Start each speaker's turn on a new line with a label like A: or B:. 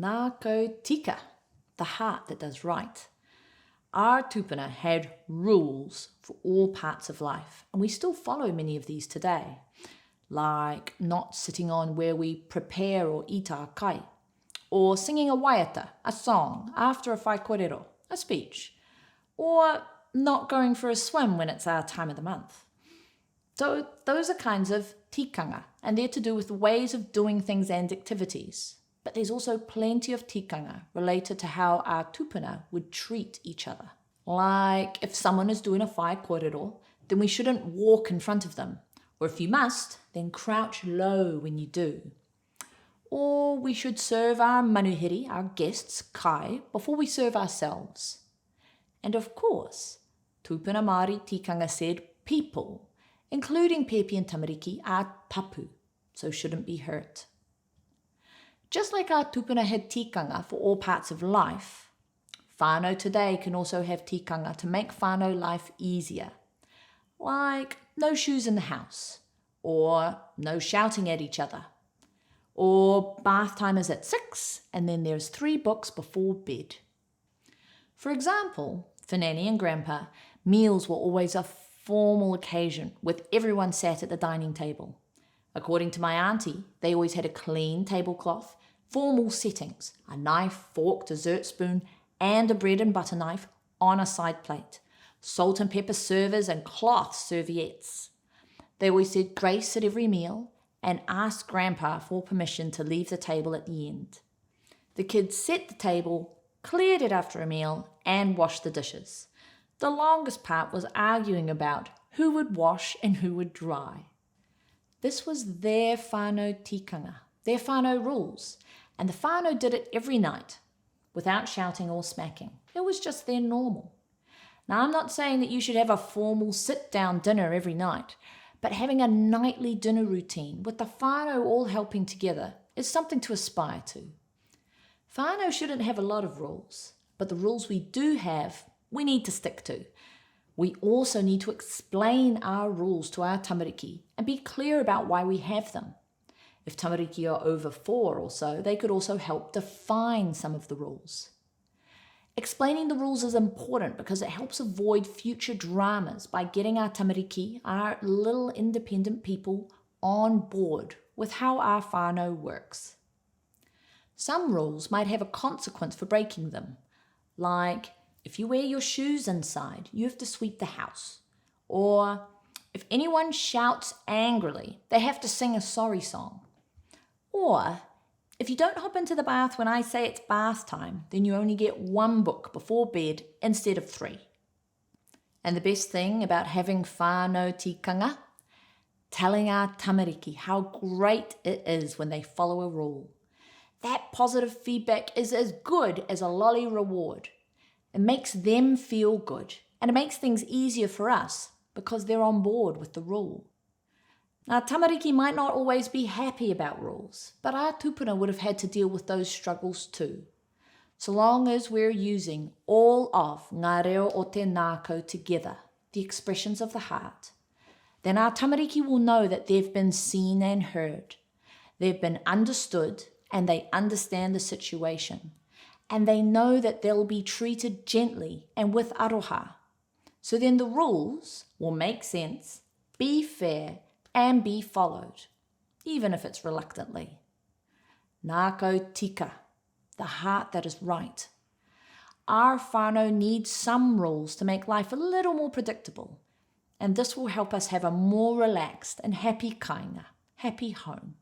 A: ngākau tika, the heart that does right. Our tūpuna had rules for all parts of life, and we still follow many of these today, like not sitting on where we prepare or eat our kai, or singing a waiata, a song, after a whai kōrero, a speech, or not going for a swim when it's our time of the month. So those are kinds of tikanga, and they're to do with ways of doing things and activities. But there's also plenty of tikanga related to how our tūpuna would treat each other. Like if someone is doing a whai kōrero, then we shouldn't walk in front of them. Or if you must, then crouch low when you do. Or we should serve our manuhiri, our guests, kai, before we serve ourselves. And of course, Tūpuna Māori tikanga said people, including pēpi and tamariki, are tapu, so shouldn't be hurt. Just like our tūpuna had tikanga for all parts of life, whānau today can also have tikanga to make whānau life easier. Like no shoes in the house, or no shouting at each other, or bath time is at 6 and then there's 3 books before bed. For example, for Nanny and Grandpa, meals were always a formal occasion with everyone sat at the dining table. According to my auntie, they always had a clean tablecloth, formal settings, a knife, fork, dessert spoon, and a bread and butter knife on a side plate, salt and pepper servers and cloth serviettes. They always said grace at every meal and asked Grandpa for permission to leave the table at the end. The kids set the table, cleared it after a meal, and washed the dishes. The longest part was arguing about who would wash and who would dry. This was their whānau tikanga, their whānau rules, and the whānau did it every night, without shouting or smacking. It was just their normal. Now, I'm not saying that you should have a formal sit-down dinner every night, but having a nightly dinner routine with the whānau all helping together is something to aspire to. Whānau shouldn't have a lot of rules, but the rules we do have, we need to stick to. We also need to explain our rules to our tamariki and be clear about why we have them. If tamariki are over 4 or so, they could also help define some of the rules. Explaining the rules is important because it helps avoid future dramas by getting our tamariki, our little independent people, on board with how our whānau works. Some rules might have a consequence for breaking them, like if you wear your shoes inside, you have to sweep the house. Or if anyone shouts angrily, they have to sing a sorry song. Or if you don't hop into the bath when I say it's bath time, then you only get 1 book before bed instead of 3. And the best thing about having whānau tikanga? Telling our tamariki how great it is when they follow a rule. That positive feedback is as good as a lolly reward. It makes them feel good, and it makes things easier for us because they're on board with the rule. Now, tamariki might not always be happy about rules, but our tūpuna would have had to deal with those struggles too. So long as we're using all of ngā reo o te ngākau together, the expressions of the heart, then our tamariki will know that they've been seen and heard. They've been understood and they understand the situation. And they know that they'll be treated gently and with aroha. So then the rules will make sense, be fair, and be followed, even if it's reluctantly. Ngākau tika, the heart that is right. Our whānau needs some rules to make life a little more predictable, and this will help us have a more relaxed and happy kāinga, happy home.